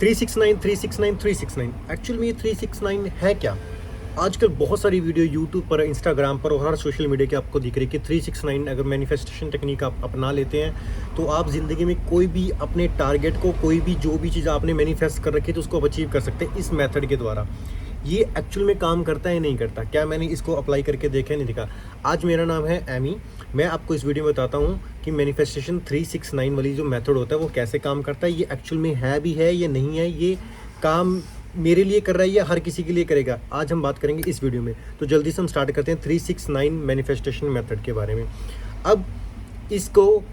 369 actual में ये 369 है क्या? आजकल बहुत सारी वीडियो यूट्यूब पर, इंस्टाग्राम पर और हर सोशल मीडिया के आपको दिख रही है कि 369 अगर मैनिफेस्टेशन टेक्निक आप अपना लेते हैं तो आप ज़िंदगी में कोई भी अपने टारगेट को, कोई भी जो भी चीज़ आपने मैनिफेस्ट कर रखी है तो उसको आप अचीव कर सकते हैं इस मेथड के द्वारा। ये एक्चुअल में काम करता है नहीं करता? क्या मैंने इसको अप्लाई करके देखा नहीं देखा? आज मेरा नाम है एमी। मैं आपको इस वीडियो में बताता हूँ कि मैनिफेस्टेशन 369 वाली जो मेथड होता है वो कैसे काम करता है, ये एक्चुअल में है भी है या नहीं है, ये काम मेरे लिए कर रहा है या हर किसी के लिए करेगा, आज हम बात करेंगे इस वीडियो में। तो जल्दी से हम स्टार्ट करते हैं 369 मैनिफेस्टेशन मेथड के बारे में। अब इसको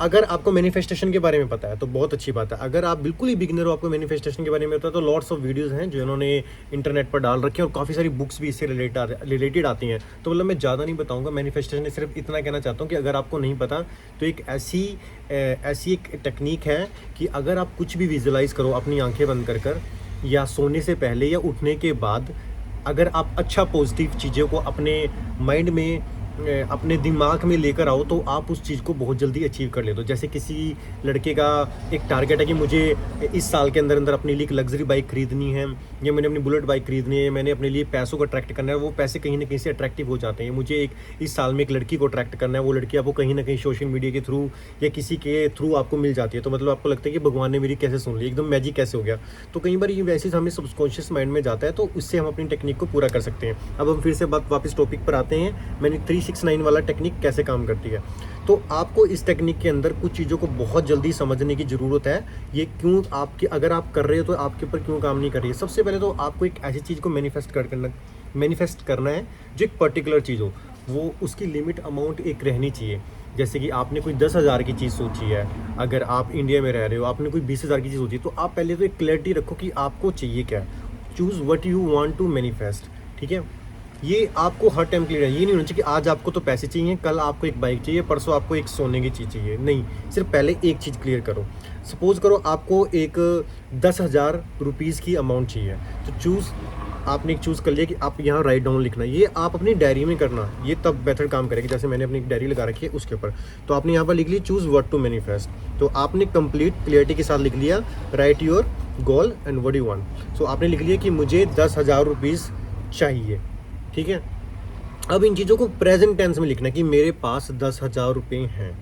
अगर आपको मैनिफेस्टेशन के बारे में पता है तो बहुत अच्छी बात है। अगर आप बिल्कुल ही बिगिनर हो, आपको मैनिफेस्टेशन के बारे में पता है, तो लॉट्स ऑफ वीडियोस हैं जो इन्होंने इंटरनेट पर डाल रखे हैं और काफ़ी सारी बुक्स भी इससे रिलेटेड आती हैं। तो मतलब मैं ज़्यादा नहीं बताऊंगा मैनिफेस्टेशन, सिर्फ इतना कहना चाहता हूँ कि अगर आपको नहीं पता तो एक ऐसी एक टेक्निक है कि अगर आप कुछ भी विजुलाइज करो अपनी आंखें बंद कर या सोने से पहले या उठने के बाद, अगर आप अच्छा पॉजिटिव चीज़ों को अपने माइंड में, अपने दिमाग में लेकर आओ तो आप उस चीज़ को बहुत जल्दी अचीव कर लेते हो। जैसे किसी लड़के का एक टारगेट है कि मुझे इस साल के अंदर अंदर अपने लिए एक लग्जरी बाइक खरीदनी है, या मैंने अपनी बुलेट बाइक खरीदनी है, मैंने अपने लिए पैसों को अट्रैक्ट करना है। वो पैसे कहीं ना कहीं से अट्रैक्टिव हो जाते हैं। मुझे इस साल में एक लड़की को अट्रैक्ट करना है, वो लड़की आपको कहीं ना कहीं सोशल मीडिया के थ्रू या किसी के थ्रू आपको मिल जाती है। तो मतलब आपको लगता है कि भगवान ने मेरी कैसे सुन ली, एकदम मैजिक कैसे हो गया। तो कई बार ये वैसे हमें सबकॉन्शियस माइंड में जाता है, तो उससे हम अपनी टेक्निक को पूरा कर सकते हैं। अब हम फिर से वापस टॉपिक पर आते हैं। मैंने 369 वाला टेक्निक कैसे काम करती है। तो आपको इस टेक्निक के अंदर कुछ चीज़ों को बहुत जल्दी समझने की ज़रूरत है। ये क्यों आपकी, अगर आप कर रहे हो तो आपके ऊपर क्यों काम नहीं कर रही है। सबसे पहले तो आपको एक ऐसी चीज़ को मैनिफेस्ट करना है जो एक पर्टिकुलर चीज़ हो, वो उसकी लिमिट अमाउंट एक रहनी चाहिए। जैसे कि आपने कोई 10,000 की चीज़ सोची है, अगर आप इंडिया में रह रहे हो, आपने कोई 20,000 की चीज़ सोची, तो आप पहले तो एक क्लैरिटी रखो कि आपको चाहिए क्या है। Choose what you want to manifest, ठीक है। ये आपको हर टाइम क्लियर है। ये नहीं होना चाहिए कि आज आपको तो पैसे चाहिए, कल आपको एक बाइक चाहिए, परसों आपको एक सोने की चीज़ चाहिए। नहीं, सिर्फ पहले एक चीज़ क्लियर करो। सपोज करो आपको एक 10,000 रुपीज़ की अमाउंट चाहिए, तो आपने एक चूज़ कर लिया कि आप यहाँ राइट डाउन लिखना। ये आप अपनी डायरी में करना, ये तब मेथड काम करेगी। जैसे मैंने अपनी डायरी लगा रखी है उसके ऊपर, तो आपने यहाँ पर लिख लिया चूज़ व्हाट टू मैनिफेस्ट। तो आपने कंप्लीट क्लियरिटी के साथ लिख लिया write your goal and what you want. So आपने लिख लिया कि मुझे 10,000 रुपीज़ चाहिए, ठीक है। अब इन चीज़ों को प्रेजेंट टेंस में लिखना कि मेरे पास 10,000 रुपये हैं,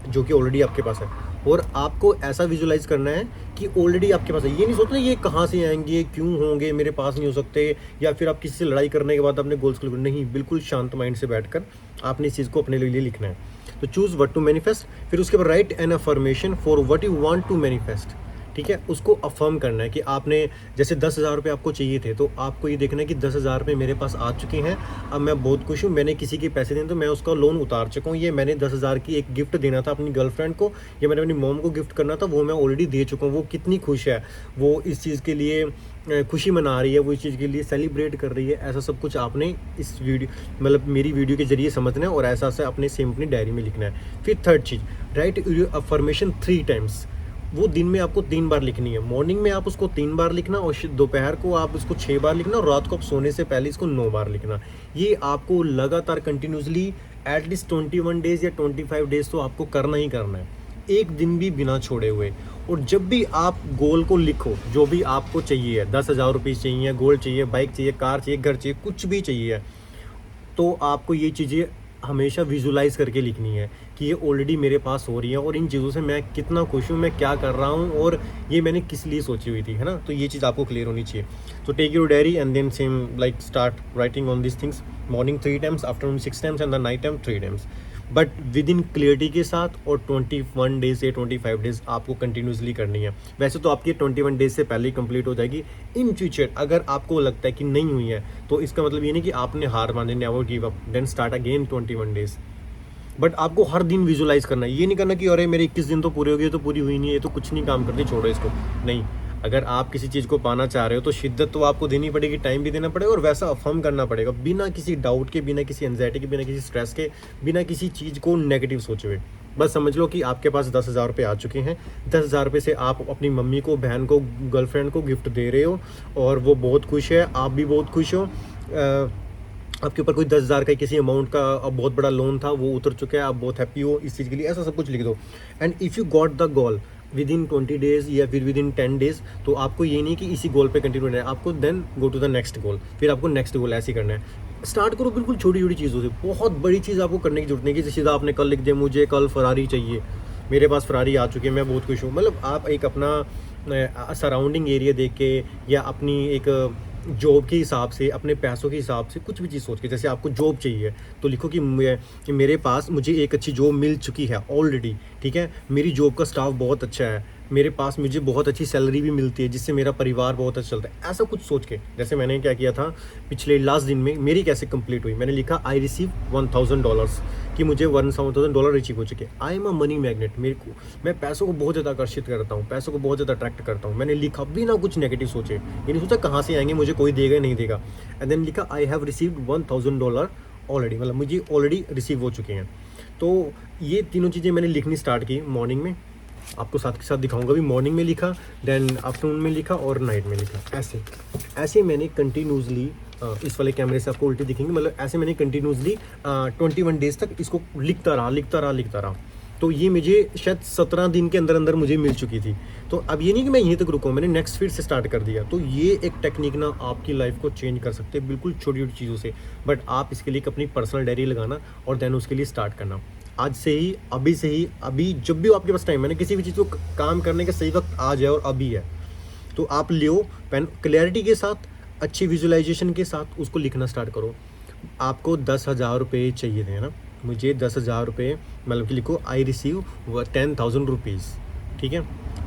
जो कि ऑलरेडी आपके पास है। और आपको ऐसा विजुलाइज करना है कि ऑलरेडी आपके पास है। ये नहीं सोचना ये कहाँ से आएंगे, क्यों होंगे, मेरे पास नहीं हो सकते, या फिर आप किसी से लड़ाई करने के बाद अपने गोल्स को नहीं, बिल्कुल शांत माइंड से बैठकर आपने इस चीज़ को अपने लिए लिखना है। तो चूज़ व्हाट टू मैनिफेस्ट, फिर उसके बाद write an affirmation for what you want to manifest, ठीक है। उसको अफर्म करना है कि आपने जैसे 10,000 रुपये आपको चाहिए थे, तो आपको ये देखना है कि 10,000 रुपये मेरे पास आ चुके हैं। अब मैं बहुत खुश हूँ, मैंने किसी के पैसे दिए तो मैं उसका लोन उतार चुका हूँ। ये मैंने 10,000 की एक गिफ्ट देना था अपनी गर्लफ्रेंड को, या मैंने अपनी मॉम को गिफ्ट करना था, वो मैं ऑलरेडी दे चुका हूँ। वो कितनी खुश है, वो इस चीज़ के लिए खुशी मना रही है, वो इस चीज़ के लिए सेलिब्रेट कर रही है। ऐसा सब कुछ आपने इस वीडियो, मतलब मेरी वीडियो के जरिए समझना है और ऐसा ऐसा अपने सेम अपनी डायरी में लिखना है। फिर थर्ड चीज़, राइट अफर्मेशन 3 टाइम्स। वो दिन में आपको 3 बार लिखनी है। मॉर्निंग में आप उसको 3 बार लिखना, और दोपहर को आप उसको 6 बार लिखना, और रात को आप सोने से पहले इसको 9 बार लिखना। ये आपको लगातार कंटिन्यूसली एटलीस्ट 21 डेज़ या 25 डेज़ तो आपको करना ही करना है, एक दिन भी बिना छोड़े हुए। और जब भी आप गोल को लिखो, जो भी आपको चाहिए, 10,000 रुपये चाहिए, गोल्ड चाहिए, बाइक चाहिए, कार चाहिए, घर चाहिए, कुछ भी चाहिए, तो आपको ये चीज़ें हमेशा विजुलाइज करके लिखनी है कि ये ऑलरेडी मेरे पास हो रही है, और इन चीज़ों से मैं कितना खुश हूँ, मैं क्या कर रहा हूँ, और ये मैंने किस लिए सोची हुई थी, है ना। तो ये चीज़ आपको क्लियर होनी चाहिए। तो take your diary and then same like start writing on this things. Morning 3 times, afternoon 6 times and the night time 3 times, but with in clarity के साथ। और 21 डेज से 25 डेज आपको कंटिन्यूसली करनी है। वैसे तो आपकी 21 डेज से पहले ही कंप्लीट हो जाएगी। इन फ्यूचर अगर आपको लगता है कि नहीं हुई है, तो इसका मतलब ये नहीं कि आपने हार मानी, never give up, then start again 21 days. But आपको हर दिन विजुलाइज करना है। ये नहीं करना कि अरे मेरे 21 दिन तो पूरे हो गए, तो पूरी हुई नहीं है, ये तो कुछ नहीं काम करती, छोड़ो इसको। नहीं, अगर आप किसी चीज़ को पाना चाह रहे हो तो शिद्दत तो आपको देनी पड़ेगी, टाइम भी देना पड़ेगा, और वैसा अफर्म करना पड़ेगा, बिना किसी डाउट के, बिना किसी एंजाइटी के, बिना किसी स्ट्रेस के, बिना किसी चीज़ को नेगेटिव सोचे हुए। बस समझ लो कि आपके पास 10,000 रुपये आ चुके हैं। 10,000 रुपये से आप अपनी मम्मी को, बहन को, गर्लफ्रेंड को गिफ्ट दे रहे हो, और वो बहुत खुश है, आप भी बहुत खुश हो। आपके ऊपर कोई 10,000 का किसी अमाउंट का बहुत बड़ा लोन था, वो उतर चुका है, आप बहुत हैप्पी हो इस चीज़ के लिए। ऐसा सब कुछ लिख दो। And if you got the goal, with in 20 days या फिर विद इन 10 डेज़, तो आपको ये नहीं कि इसी गोल पे कंटिन्यू रहना है, आपको then go to the next goal, फिर आपको नेक्स्ट गोल ऐसे ही करना है। स्टार्ट करो बिल्कुल छोटी छोटी चीज़ों से, बहुत बड़ी चीज़ आपको करने की जरूरत नहीं कि जैसे आपने कल लिख दिया मुझे कल फरारी चाहिए, मेरे पास फरारी आ चुकी है, मैं बहुत खुश हूँ। मतलब आप एक अपना सराउंडिंग एरिया देख के या अपनी एक जॉब के हिसाब से, अपने पैसों के हिसाब से कुछ भी चीज़ सोच के, जैसे आपको जॉब चाहिए तो लिखो कि कि मेरे पास मुझे एक अच्छी जॉब मिल चुकी है ऑलरेडी, ठीक है, मेरी जॉब का स्टाफ बहुत अच्छा है, मेरे पास मुझे बहुत अच्छी सैलरी भी मिलती है जिससे मेरा परिवार बहुत अच्छा चलता है। ऐसा कुछ सोच के, जैसे मैंने क्या किया था पिछले लास्ट दिन में मेरी कैसे कंप्लीट हुई, मैंने लिखा आई रिसीव $1000 कि मुझे $1000 रिसीव हो चुके। I am a money magnet, मेरे को मैं पैसों को बहुत ज़्यादा आकर्षित करता हूँ, पैसों को बहुत ज़्यादा अट्रैक्ट करता हूँ। मैंने लिखा बिना कुछ नेगेटिव सोचे, ये नहीं सोचा कहाँ से आएंगे, मुझे कोई देगा नहीं देगा, एंड देन लिखा आई हैव रिसीव्ड $1000 ऑलरेडी, मतलब मुझे ऑलरेडी रिसीव हो चुके हैं। तो ये तीनों चीज़ें मैंने लिखनी स्टार्ट की मॉर्निंग में, आपको साथ के साथ दिखाऊंगा भी। मॉर्निंग में लिखा, देन आफ्टरनून में लिखा और नाइट में लिखा। ऐसे ऐसे मैंने कंटिन्यूसली, इस वाले कैमरे से आपको उल्टी दिखेंगे, मतलब ऐसे मैंने कंटिन्यूसली 21 डेज़ तक इसको लिखता रहा। तो ये मुझे शायद 17 दिन के अंदर अंदर मुझे मिल चुकी थी। तो अब ये नहीं कि मैं यहीं तक रुका, मैंने नेक्स्ट फिर से स्टार्ट कर दिया। तो ये एक टेक्निक ना आपकी लाइफ को चेंज कर सकते हैं बिल्कुल छोटी छोटी चीज़ों से, बट आप इसके लिए एक अपनी पर्सनल डायरी लगाना और देन उसके लिए स्टार्ट करना। आज से ही, अभी जब भी आपके पास टाइम है ना, किसी भी चीज़ को काम करने का सही वक्त आज है और अभी है, तो आप लियो पेन, क्लैरिटी के साथ, अच्छी विजुअलाइजेशन के साथ उसको लिखना स्टार्ट करो। आपको 10,000 रुपये चाहिए थे ना, मुझे 10,000 रुपये, मतलब कि लिखो आई रिसीव 10,000 रुपीज़, ठीक है।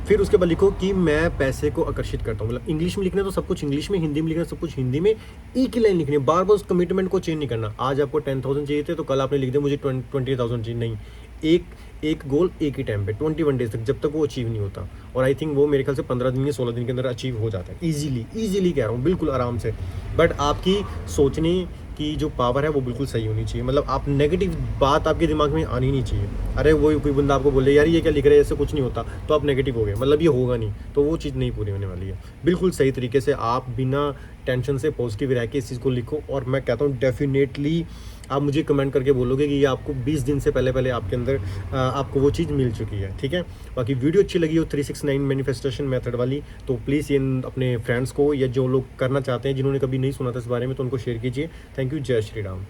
फिर उसके बाद लिखो कि मैं पैसे को आकर्षित करता हूँ, मतलब इंग्लिश में लिखना तो सब कुछ इंग्लिश में, हिंदी में लिखना सब कुछ हिंदी में, एक ही लाइन लिखनी है, बार बार उस कमिटमेंट को चेंज नहीं करना। आज आपको 10,000 चाहिए थे तो कल आपने लिख दिया मुझे 20,000 चाहिए, नहीं, एक गोल एक ही टाइम पे 21 डेज तक, जब तक वो अचीव नहीं होता। और आई थिंक वो मेरे ख्याल से 15 दिन या 16 दिन के अंदर अचीव हो जाता है ईजिली कह रहा हूँ, बिल्कुल आराम से। बट आपकी सोचने की जो पावर है वो बिल्कुल सही होनी चाहिए, मतलब आप नेगेटिव बात आपके दिमाग में आनी नहीं चाहिए। अरे वो कोई बंदा आपको बोले यार ये क्या लिख रहे हैं, ऐसे कुछ नहीं होता, तो आप नेगेटिव हो गए, मतलब ये होगा नहीं, तो वो चीज़ नहीं पूरी होने वाली है। बिल्कुल सही तरीके से आप बिना टेंशन से पॉजिटिव रह के इस चीज़ को लिखो, और मैं कहता हूँ डेफिनेटली आप मुझे कमेंट करके बोलोगे कि ये आपको 20 दिन से पहले आपके अंदर आपको वो चीज़ मिल चुकी है, ठीक है। बाकी वीडियो अच्छी लगी हो 369 मैनिफेस्टेशन मेथड वाली, तो प्लीज़ ये अपने फ्रेंड्स को या जो लोग करना चाहते हैं, जिन्होंने कभी नहीं सुना था इस बारे में, तो उनको शेयर कीजिए। थैंक यू, जय श्री राम।